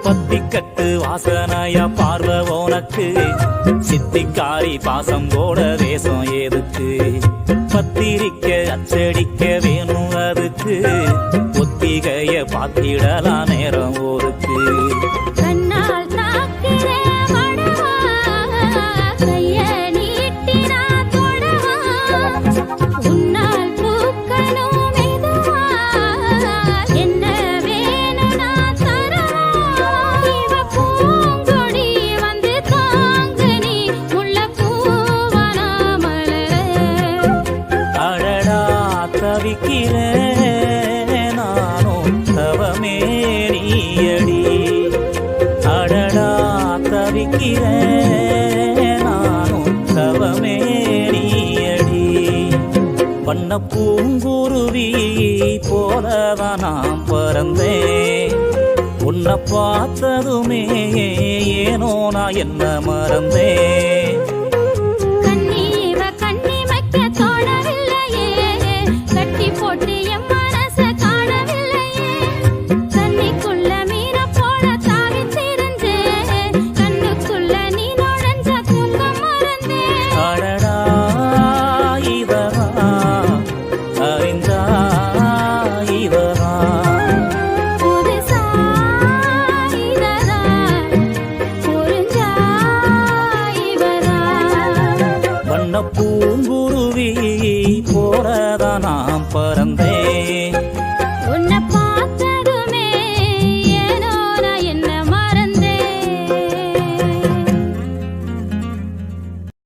பத்திக்கட்டு வாசனையா பார்வ உனக்கு சித்திக்காரி பாசம் போட வேஷம் எதுக்கு பத்திரிக்க அச்சடிக்க வேணும் அதுக்கு ஒத்திகைய பார்த்திடலாம் நேரம் ஒருக்கு தவிக்கிறேன் நானும் தவமே நீயடி அடடா தவிக்கிறேன் நானும் தவமே நீயடி வண்ண பூங்குருவி போலதான் நான் பறந்தேன் உன்னை பார்த்ததுமே ஏனோ நான் என்ன மறந்தேன் பூங்குருவி போறதா நான் பறந்தேன்